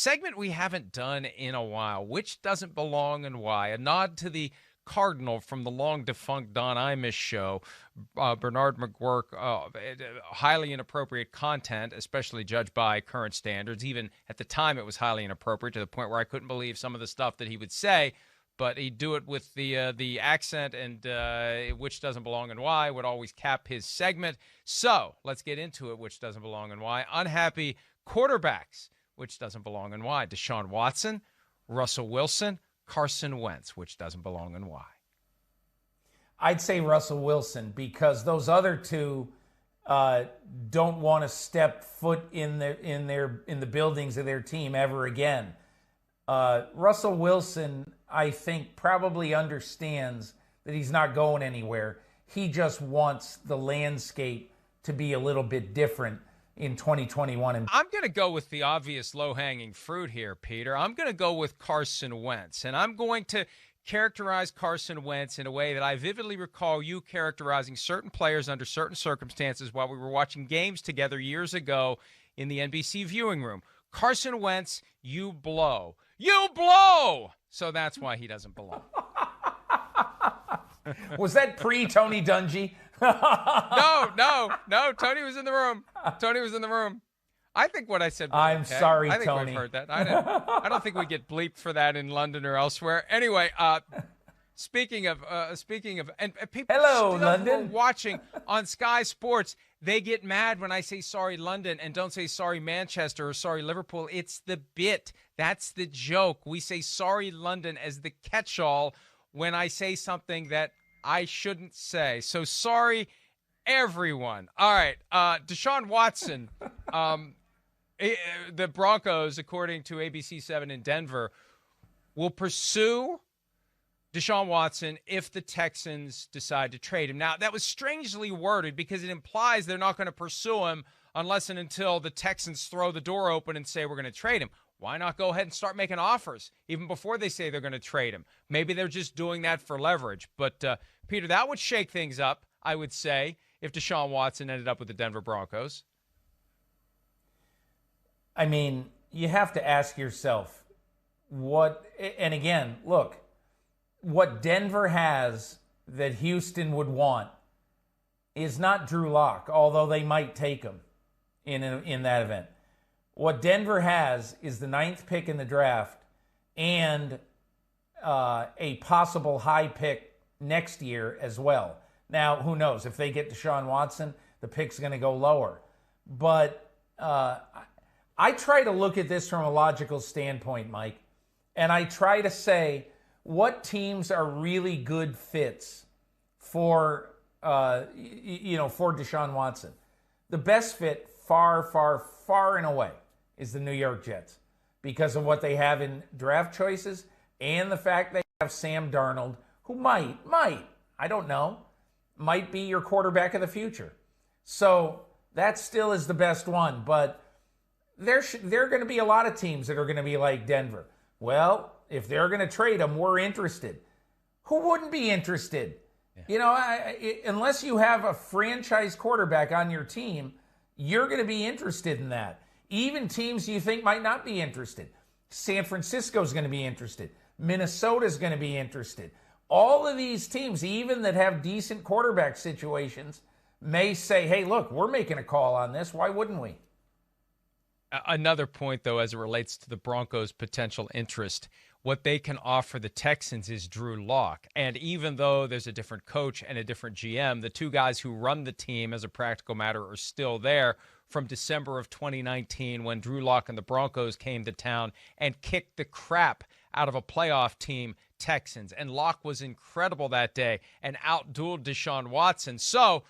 segment we haven't done in a while, which doesn't belong and why. A nod to the Cardinal from the long-defunct Don Imus show, Bernard McGuirk, highly inappropriate content, especially judged by current standards. Even at the time, it was highly inappropriate to the point where I couldn't believe some of the stuff that he would say, but he'd do it with the accent, and which doesn't belong and why would always cap his segment. So let's get into it, which doesn't belong and why. Unhappy quarterbacks, which doesn't belong and why. Deshaun Watson, Russell Wilson, Carson Wentz, which doesn't belong and why. I'd say Russell Wilson, because those other two don't want to step foot in the buildings of their team ever again. Russell Wilson, I think, probably understands that he's not going anywhere. He just wants the landscape to be a little bit different in 2021. I'm going to go with the obvious low-hanging fruit here, Peter. I'm going to go with Carson Wentz, and I'm going to characterize Carson Wentz in a way that I vividly recall you characterizing certain players under certain circumstances while we were watching games together years ago in the NBC viewing room. Carson Wentz, you blow. You blow! So that's why he doesn't belong. Was that pre-Tony Dungy? No. Tony was in the room. I think what I said was I'm okay. sorry, I think Tony. we've heard that. I don't think we get bleeped for that in London or elsewhere. Anyway, speaking of, and people Hello, still London. were watching on Sky Sports, they get mad when I say sorry, London, and don't say sorry, Manchester, or sorry, Liverpool. It's the bit. That's the joke. We say sorry, London, as the catch-all when I say something that I shouldn't say. So sorry, everyone. All right, Deshaun Watson, the Broncos, according to ABC7 in Denver, will pursue Deshaun Watson if the Texans decide to trade him. Now, that was strangely worded because it implies they're not going to pursue him unless and until the Texans throw the door open and say we're going to trade him. Why not go ahead and start making offers even before they say they're going to trade him? Maybe they're just doing that for leverage. But, Peter, that would shake things up, I would say, if Deshaun Watson ended up with the Denver Broncos. I mean, you have to ask yourself and again, look, what Denver has that Houston would want is not Drew Lock, although they might take him in that event. What Denver has is the 9th pick in the draft and a possible high pick next year as well. Now, who knows? If they get Deshaun Watson, the pick's going to go lower. But I try to look at this from a logical standpoint, Mike, and I try to say what teams are really good fits for Deshaun Watson. The best fit, far and away, is the New York Jets because of what they have in draft choices and the fact they have Sam Darnold, who might, I don't know, might be your quarterback of the future. So that still is the best one, but there are going to be a lot of teams that are going to be like Denver. Well, if they're going to trade him, we're interested. Who wouldn't be interested? Yeah. Unless you have a franchise quarterback on your team, you're going to be interested in that. Even teams you think might not be interested. San Francisco's going to be interested. Minnesota's going to be interested. All of these teams, even that have decent quarterback situations, may say, hey, look, we're making a call on this. Why wouldn't we? Another point, though, as it relates to the Broncos' potential interest, what they can offer the Texans is Drew Lock. And even though there's a different coach and a different GM, the two guys who run the team as a practical matter are still there from December of 2019 when Drew Lock and the Broncos came to town and kicked the crap out of a playoff team, Texans. And Lock was incredible that day and outdueled Deshaun Watson. So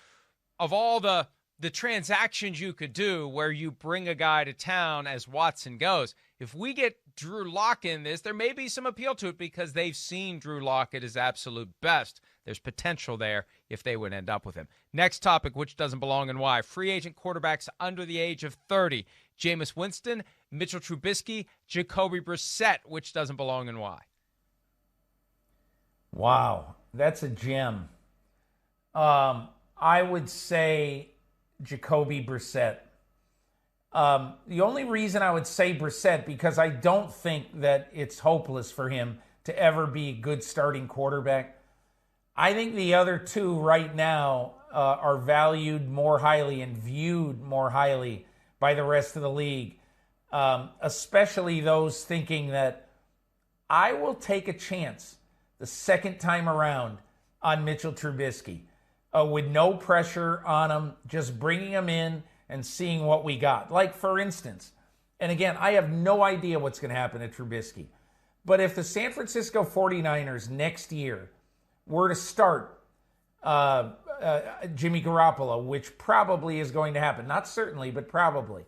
of all the transactions you could do where you bring a guy to town as Watson goes, if we get Drew Lock in this, there may be some appeal to it because they've seen Drew Lock at his absolute best. There's potential there if they would end up with him. Next topic, which doesn't belong and why. Free agent quarterbacks under the age of 30. Jameis Winston, Mitchell Trubisky, Jacoby Brissett, which doesn't belong and why. Wow, that's a gem. I would say Jacoby Brissett. The only reason I would say Brissett, because I don't think that it's hopeless for him to ever be a good starting quarterback. I think the other two right now are valued more highly and viewed more highly by the rest of the league, especially those thinking that I will take a chance the second time around on Mitchell Trubisky with no pressure on him, just bringing him in and seeing what we got. Like, for instance, and again, I have no idea what's going to happen to Trubisky, but if the San Francisco 49ers next year were to start Jimmy Garoppolo, which probably is going to happen, not certainly, but probably,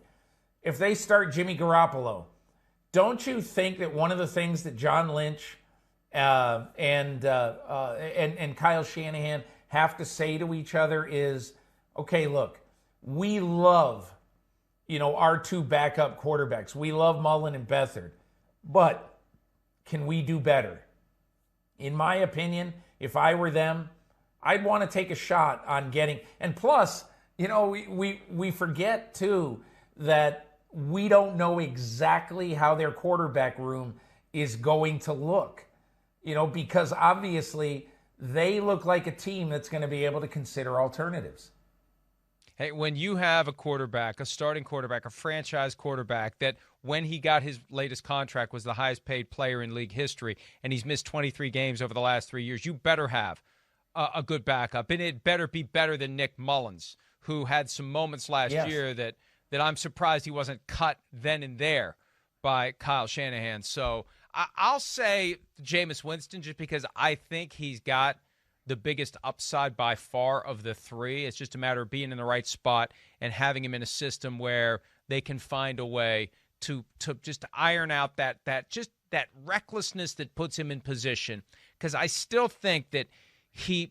if they start Jimmy Garoppolo, don't you think that one of the things that John Lynch and Kyle Shanahan have to say to each other is, okay, look, we love, our two backup quarterbacks. We love Mullen and Beathard, but can we do better? In my opinion, if I were them, I'd want to take a shot on getting, and plus, we forget too that we don't know exactly how their quarterback room is going to look, because obviously they look like a team that's going to be able to consider alternatives. Hey, when you have a quarterback, a starting quarterback, a franchise quarterback that when he got his latest contract was the highest paid player in league history, and he's missed 23 games over the last 3 years, you better have a good backup. And it better be better than Nick Mullins, who had some moments last year that I'm surprised he wasn't cut then and there by Kyle Shanahan. So I'll say Jameis Winston just because I think he's got the biggest upside by far of the three. It's just a matter of being in the right spot and having him in a system where they can find a way to just iron out that recklessness that puts him in position. Because I still think that he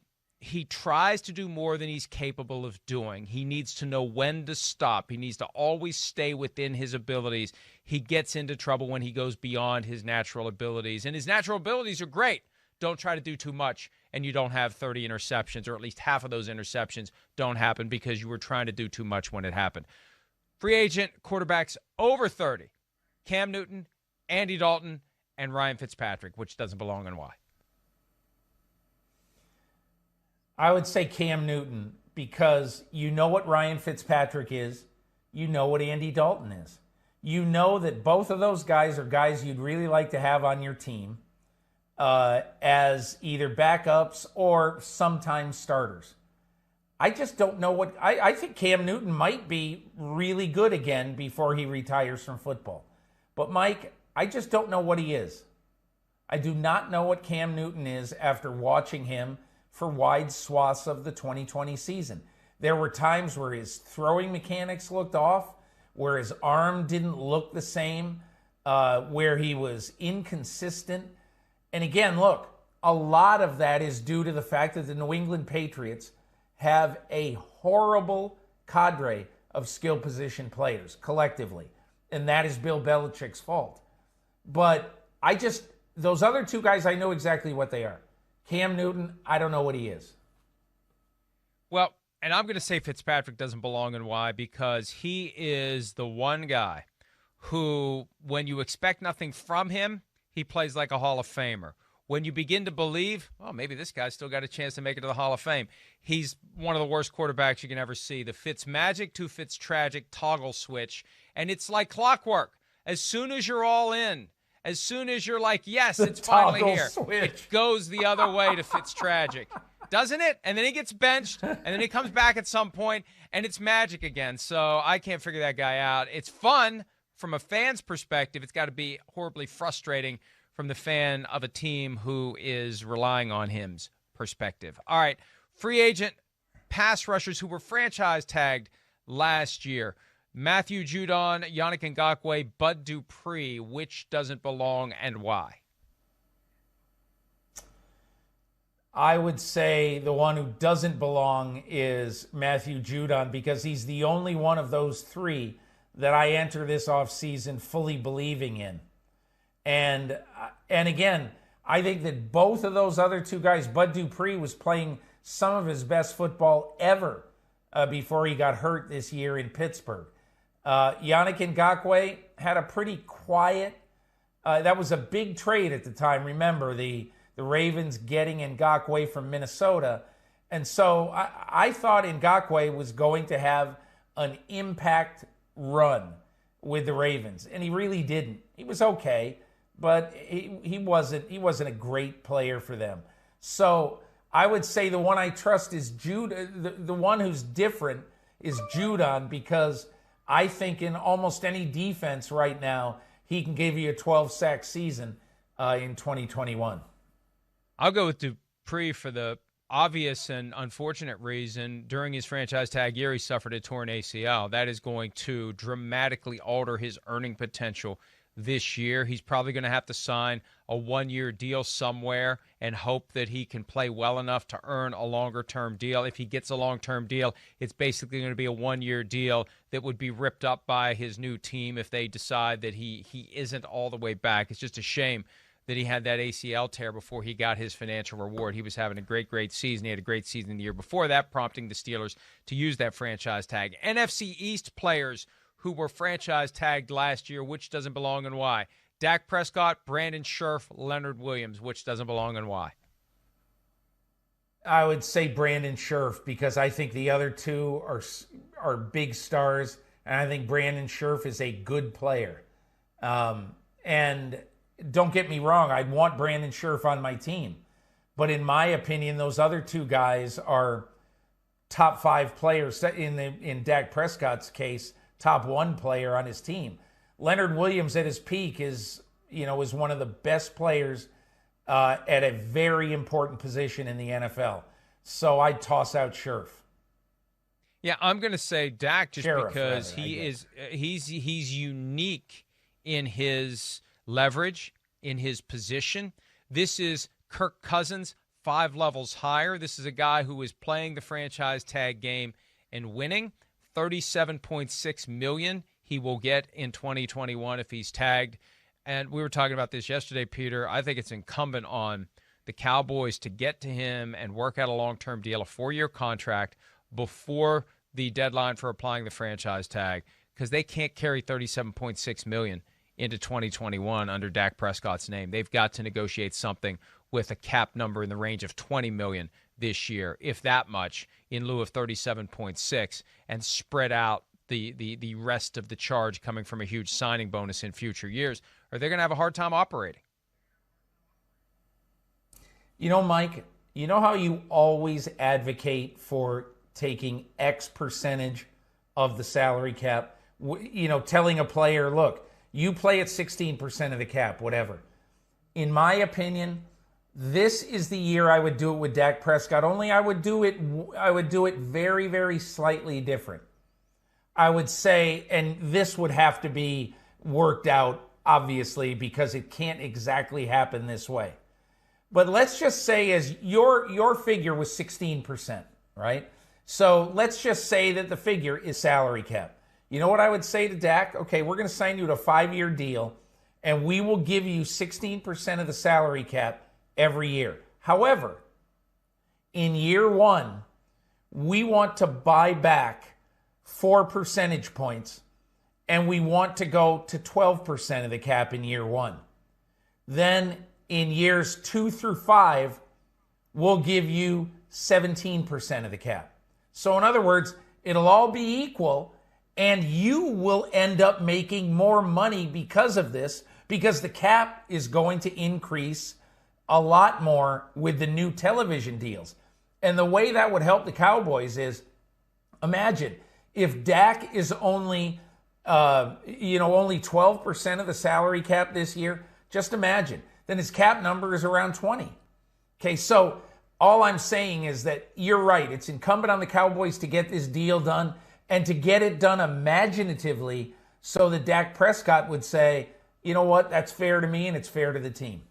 tries to do more than he's capable of doing. He needs to know when to stop. He needs to always stay within his abilities. He gets into trouble when he goes beyond his natural abilities. And his natural abilities are great. Don't try to do too much, and you don't have 30 interceptions, or at least half of those interceptions don't happen because you were trying to do too much when it happened. Free agent quarterbacks over 30, Cam Newton, Andy Dalton, and Ryan Fitzpatrick, which doesn't belong, and why? I would say Cam Newton because you know what Ryan Fitzpatrick is. You know what Andy Dalton is. You know that both of those guys are guys you'd really like to have on your team as either backups or sometimes starters. I just don't know what... I think Cam Newton might be really good again before he retires from football. But, Mike, I just don't know what he is. I do not know what Cam Newton is after watching him for wide swaths of the 2020 season. There were times where his throwing mechanics looked off, where his arm didn't look the same, where he was inconsistent. And again, look, a lot of that is due to the fact that the New England Patriots have a horrible cadre of skill position players collectively. And that is Bill Belichick's fault. But those other two guys, I know exactly what they are. Cam Newton, I don't know what he is. Well, and I'm going to say Fitzpatrick doesn't belong, and why? Because he is the one guy who, when you expect nothing from him, he plays like a Hall of Famer. When you begin to believe, oh, maybe this guy's still got a chance to make it to the Hall of Fame, he's one of the worst quarterbacks you can ever see. The Fitzmagic to Fitztragic toggle switch, and it's like clockwork. As soon as you're all in, as soon as you're like, yes, it's finally here, it goes the other way to Fitztragic. Doesn't it? And then he gets benched, and then he comes back at some point, and it's magic again. So I can't figure that guy out. It's fun from a fan's perspective. It's got to be horribly frustrating from the fan of a team who is relying on him's perspective. All right, free agent pass rushers who were franchise tagged last year. Matthew Judon, Yannick Ngakoue, Bud Dupree. Which doesn't belong and why? I would say the one who doesn't belong is Matthew Judon because he's the only one of those three that I enter this offseason fully believing in. And again, I think that both of those other two guys, Bud Dupree was playing some of his best football ever before he got hurt this year in Pittsburgh. Yannick Ngakoue had a pretty quiet. That was a big trade at the time. Remember the Ravens getting Ngakoue from Minnesota, and so I thought Ngakoue was going to have an impact run with the Ravens, and he really didn't. He was okay, but he wasn't a great player for them. So I would say the one I trust is Jude. The one who's different is Judon, because I think in almost any defense right now, he can give you a 12-sack season in 2021. I'll go with Dupree for the obvious and unfortunate reason. During his franchise tag year, he suffered a torn ACL. That is going to dramatically alter his earning potential this year. He's probably going to have to sign a one-year deal somewhere and hope that he can play well enough to earn a longer-term deal. If he gets a long-term deal, it's basically going to be a one-year deal that would be ripped up by his new team if they decide that he isn't all the way back. It's just a shame that he had that ACL tear before he got his financial reward. He was having a great season. He had a great season the year before that, prompting the Steelers to use that franchise tag. NFC East players who were franchise tagged last year, which doesn't belong and why? Dak Prescott, Brandon Scherff, Leonard Williams, which doesn't belong and why? I would say Brandon Scherff, because I think the other two are big stars, and I think Brandon Scherff is a good player. And don't get me wrong, I'd want Brandon Scherff on my team. But in my opinion, those other two guys are top 5 players. In Dak Prescott's case, top 1 player on his team. Leonard Williams at his peak is one of the best players at a very important position in the NFL. So I'd toss out Scherff. Yeah, I'm going to say Dak just Sheriff, because rather, he's unique in his leverage, in his position. This is Kirk Cousins 5 levels higher. This is a guy who is playing the franchise tag game and winning. $37.6 million he will get in 2021 if he's tagged. And we were talking about this yesterday, Peter. I think it's incumbent on the Cowboys to get to him and work out a long-term deal, a 4-year contract, before the deadline for applying the franchise tag, because they can't carry $37.6 million into 2021 under Dak Prescott's name. They've got to negotiate something with a cap number in the range of $20 million this year, if that much, in lieu of 37.6, and spread out the rest of the charge coming from a huge signing bonus in future years, or they're going to have a hard time operating. Mike, you know how you always advocate for taking X percentage of the salary cap? Telling a player, look, you play at 16% of the cap, whatever. In my opinion, this is the year I would do it with Dak Prescott. Only I would do it very, very slightly different. I would say, and this would have to be worked out, obviously, because it can't exactly happen this way. But let's just say, as your figure was 16%, right? So let's just say that the figure is salary cap. You know what I would say to Dak? Okay, we're going to sign you to a 5-year deal, and we will give you 16% of the salary cap every year. However, in year 1, we want to buy back 4 percentage points, and we want to go to 12% of the cap in year 1. Then in years 2 through 5, we'll give you 17% of the cap. So in other words, it'll all be equal, and you will end up making more money because of this, because the cap is going to increase a lot more with the new television deals. And the way that would help the Cowboys is, imagine if Dak is only 12% of the salary cap this year. Just imagine. Then his cap number is around 20. Okay, so all I'm saying is that you're right. It's incumbent on the Cowboys to get this deal done and to get it done imaginatively so that Dak Prescott would say, you know what, that's fair to me and it's fair to the team.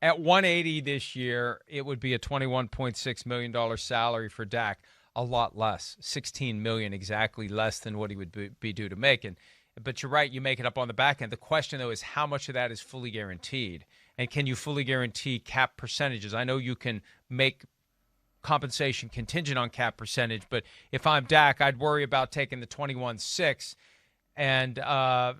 At 180 this year, it would be a $21.6 million salary for Dak. A lot less, $16 million, exactly less than what he would be due to make. But you're right, you make it up on the back end. The question, though, is how much of that is fully guaranteed? And can you fully guarantee cap percentages? I know you can make compensation contingent on cap percentage, but if I'm Dak, I'd worry about taking the 21.6 And, am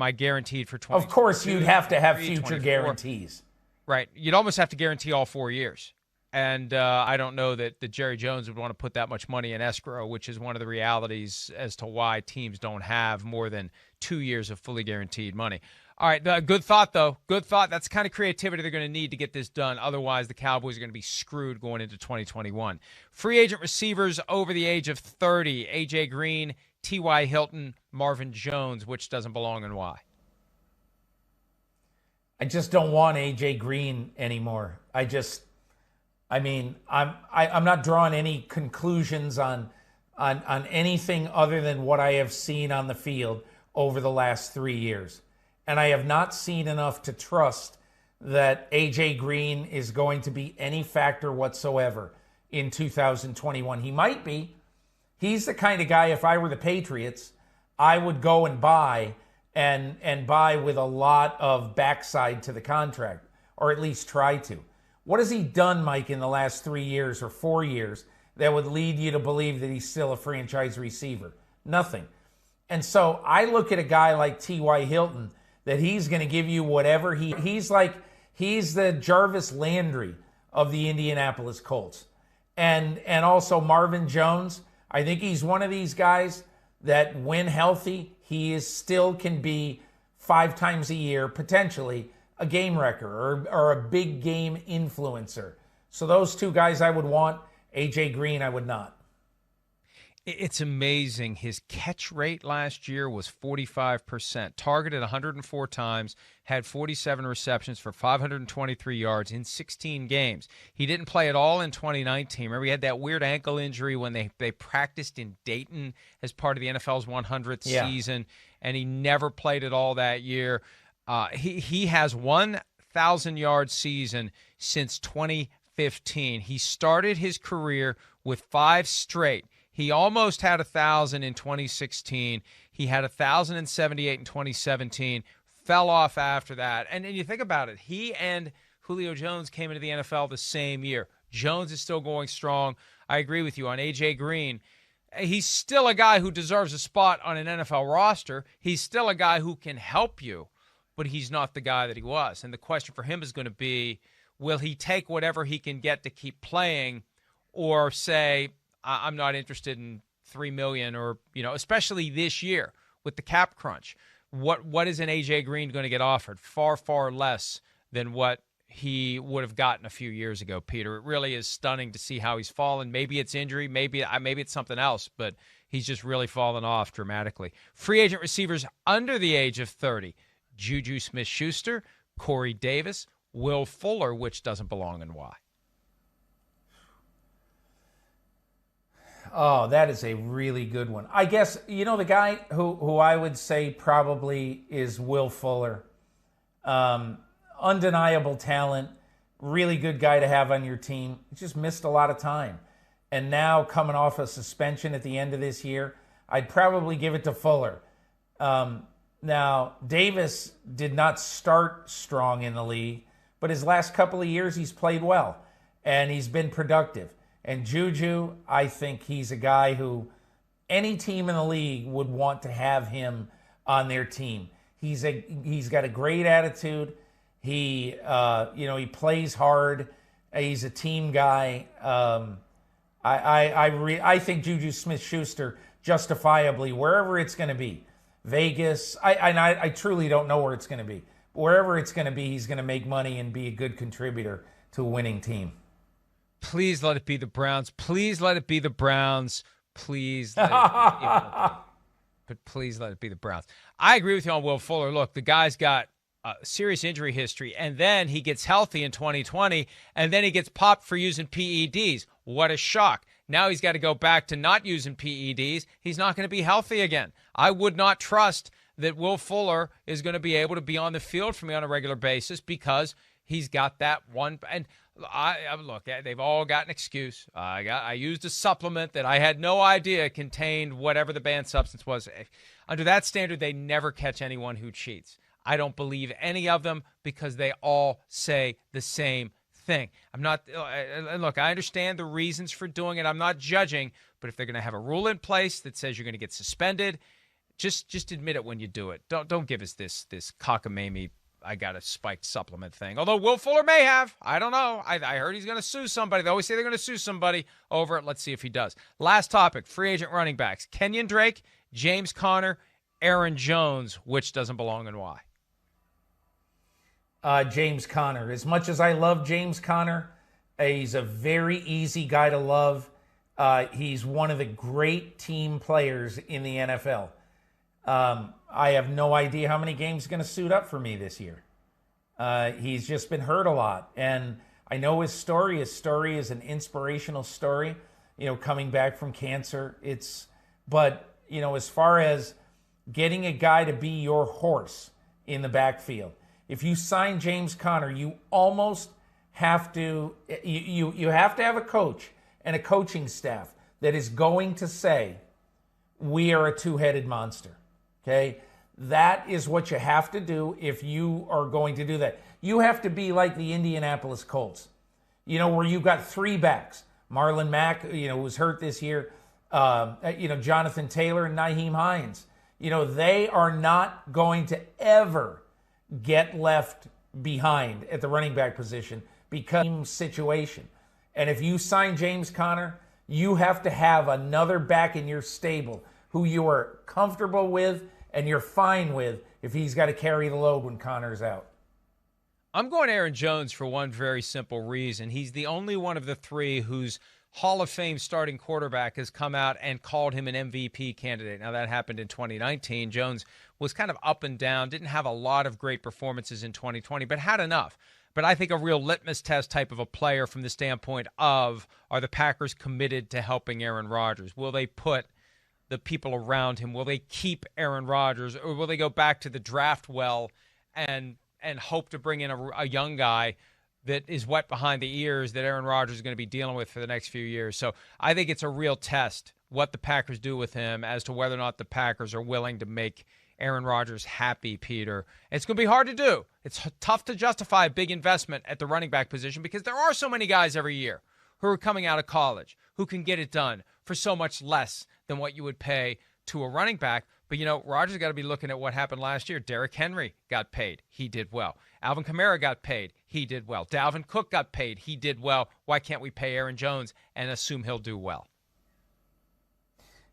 I guaranteed for 20? Of course, you'd have to have future 24? guarantees. Right. You'd almost have to guarantee all 4 years. And I don't know that Jerry Jones would want to put that much money in escrow, which is one of the realities as to why teams don't have more than 2 years of fully guaranteed money. All right, good thought, though. Good thought. That's the kind of creativity they're going to need to get this done. Otherwise, the Cowboys are going to be screwed going into 2021. Free agent receivers over the age of 30, A.J. Green, T.Y. Hilton, Marvin Jones. Which doesn't belong and why? I just don't want A.J. Green anymore. I'm not drawing any conclusions on anything other than what I have seen on the field over the last 3 years. And I have not seen enough to trust that A.J. Green is going to be any factor whatsoever in 2021. He might be. He's the kind of guy, if I were the Patriots, I would go and buy and buy with a lot of backside to the contract, or at least try to. What has he done, Mike, in the last 3 years or 4 years that would lead you to believe that he's still a franchise receiver? Nothing. And so I look at a guy like T.Y. Hilton, that he's going to give you whatever he's the Jarvis Landry of the Indianapolis Colts. And also Marvin Jones, I think he's one of these guys that when healthy, he still can be 5 times a year, potentially, a game wrecker or a big game influencer. So those two guys I would want. A.J. Green I would not. It's amazing. His catch rate last year was 45%. Targeted 104 times, had 47 receptions for 523 yards in 16 games. He didn't play at all in 2019. Remember, he had that weird ankle injury when they practiced in Dayton as part of the NFL's 100th season, and he never played at all that year. He has 1,000-yard season since 2015. He started his career with 5 straight. He almost had 1,000 in 2016. He had 1,078 in 2017. Fell off after that. And you think about it. He and Julio Jones came into the NFL the same year. Jones is still going strong. I agree with you on A.J. Green. He's still a guy who deserves a spot on an NFL roster. He's still a guy who can help you, but he's not the guy that he was. And the question for him is going to be, will he take whatever he can get to keep playing, or say, I'm not interested in $3 million, or, especially this year with the cap crunch. What is an A.J. Green going to get offered? Far, far less than what he would have gotten a few years ago, Peter. It really is stunning to see how he's fallen. Maybe it's injury, maybe it's something else, but he's just really fallen off dramatically. Free agent receivers under the age of 30, Juju Smith-Schuster, Corey Davis, Will Fuller, which doesn't belong and why? Oh, that is a really good one. I guess, the guy who I would say probably is Will Fuller. Undeniable talent, really good guy to have on your team. He just missed a lot of time. And now coming off a suspension at the end of this year, I'd probably give it to Fuller. Now, Davis did not start strong in the league, but his last couple of years he's played well, and he's been productive. And Juju, I think he's a guy who any team in the league would want to have him on their team. He's got a great attitude. He plays hard. He's a team guy. I think Juju Smith-Schuster justifiably, wherever it's going to be, Vegas. I truly don't know where it's going to be. Wherever it's going to be, he's going to make money and be a good contributor to a winning team. Please let it be the Browns. Please let it be the Browns. Please let it be. But please let it be the Browns. I agree with you on Will Fuller. Look, the guy's got a serious injury history, and then he gets healthy in 2020, and then he gets popped for using PEDs. What a shock. Now he's got to go back to not using PEDs. He's not going to be healthy again. I would not trust that Will Fuller is going to be able to be on the field for me on a regular basis because he's got that one. And look, they've all got an excuse. I used a supplement that I had no idea contained whatever the banned substance was. Under that standard, they never catch anyone who cheats. I don't believe any of them because they all say the same thing. I'm not, look, I understand the reasons for doing it. I'm not judging, But if they're going to have a rule in place that says you're going to get suspended, just admit it when you do it. Don't give us this cockamamie, I got a spiked supplement thing. Although Will Fuller may have. I don't know. I heard he's going to sue somebody. They always say they're going to sue somebody over it. Let's see if he does. Last topic, free agent running backs. Kenyon Drake, James Conner, Aaron Jones. Which doesn't belong and why? James Conner. As much as I love James Conner, he's a very easy guy to love. He's one of the great team players in the NFL. I have no idea how many games he's going to suit up for me this year. He's just been hurt a lot. And I know his story. His story is an inspirational story, coming back from cancer. But as far as getting a guy to be your horse in the backfield, if you sign James Conner, you almost have to, you have to have a coach and a coaching staff that is going to say, we are a two-headed monster. Okay, that is what you have to do if you are going to do that. You have to be like the Indianapolis Colts, where you've got three backs. Marlon Mack, was hurt this year. Jonathan Taylor and Nyheim Hines. They are not going to ever get left behind at the running back position because of the situation. And if you sign James Conner, you have to have another back in your stable who you are comfortable with and you're fine with if he's got to carry the load when Connor's out. I'm going Aaron Jones for one very simple reason. He's the only one of the three whose Hall of Fame starting quarterback has come out and called him an MVP candidate. Now, that happened in 2019. Jones was kind of up and down, didn't have a lot of great performances in 2020, but had enough. But I think a real litmus test type of a player from the standpoint of, are the Packers committed to helping Aaron Rodgers? Will they put the people around him? Will they keep Aaron Rodgers, or will they go back to the draft well and hope to bring in a young guy that is wet behind the ears that Aaron Rodgers is going to be dealing with for the next few years? So I think it's a real test what the Packers do with him as to whether or not the Packers are willing to make Aaron Rodgers happy, Peter. It's going to be hard to do. It's tough to justify a big investment at the running back position because there are so many guys every year who are coming out of college who can get it done for so much less than what you would pay to a running back. But, Rodgers got to be looking at what happened last year. Derrick Henry got paid. He did well. Alvin Kamara got paid. He did well. Dalvin Cook got paid. He did well. Why can't we pay Aaron Jones and assume he'll do well?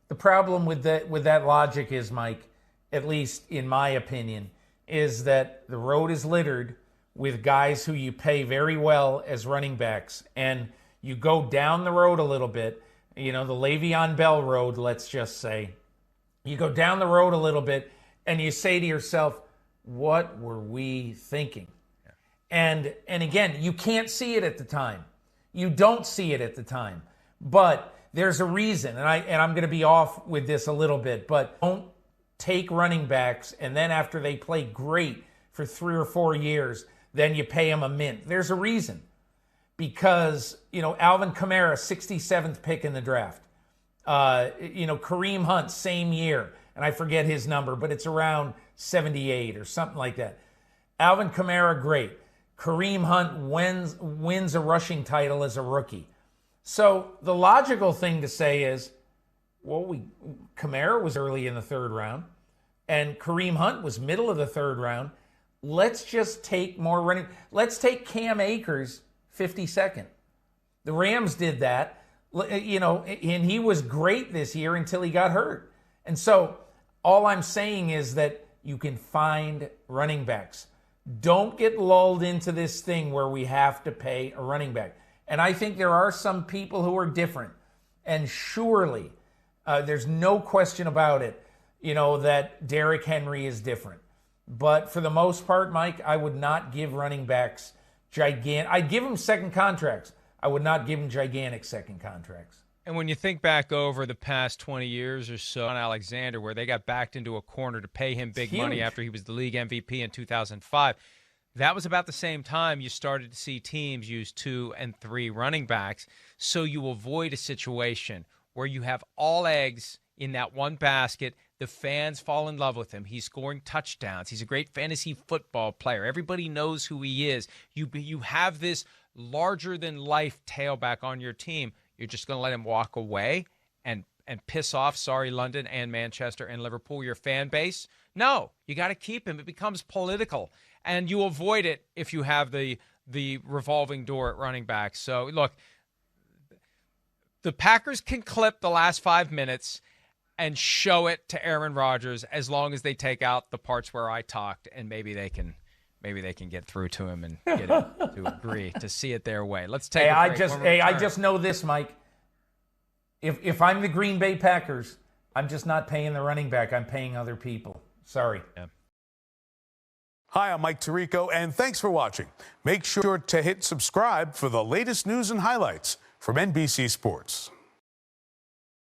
The problem with that logic is, Mike, at least in my opinion, is that the road is littered with guys who you pay very well as running backs. And you go down the road a little bit, the Le'Veon Bell road, let's just say. You go down the road a little bit and you say to yourself, what were we thinking? Yeah. And again, you can't see it at the time. You don't see it at the time. But there's a reason, and I'm going to be off with this a little bit, but don't take running backs and then after they play great for 3 or 4 years, then you pay them a mint. There's a reason. Because, Alvin Kamara, 67th pick in the draft. Kareem Hunt, same year. And I forget his number, but it's around 78 or something like that. Alvin Kamara, great. Kareem Hunt wins a rushing title as a rookie. So the logical thing to say is, Kamara was early in the third round, and Kareem Hunt was middle of the third round. Let's just take more running. Let's take Cam Akers 52nd. The Rams did that, and he was great this year until he got hurt. And so all I'm saying is that you can find running backs. Don't get lulled into this thing where we have to pay a running back. And I think there are some people who are different. And surely, there's no question about it, that Derrick Henry is different. But for the most part, Mike, I would not give running backs gigantic. I'd give them second contracts. I would not give them gigantic second contracts. And when you think back over the past 20 years or so on Alexander, where they got backed into a corner to pay him big money after he was the league MVP in 2005, that was about the same time you started to see teams use 2 and 3 running backs, so you avoid a situation where you have all eggs in that one basket. The fans fall in love with him. He's scoring touchdowns. He's a great fantasy football player. Everybody knows who he is. You have this larger-than-life tailback on your team. You're just going to let him walk away and piss off, sorry, London and Manchester and Liverpool, your fan base? No, you got to keep him. It becomes political, and you avoid it if you have the revolving door at running back. So, look, the Packers can clip the last 5 minutes and show it to Aaron Rodgers as long as they take out the parts where I talked, and maybe they can get through to him and get him to agree to see it their way. Let's take a break. I just know this, Mike. If I'm the Green Bay Packers, I'm just not paying the running back. I'm paying other people. Sorry. Yeah. Hi, I'm Mike Tirico, and thanks for watching. Make sure to hit subscribe for the latest news and highlights from NBC Sports.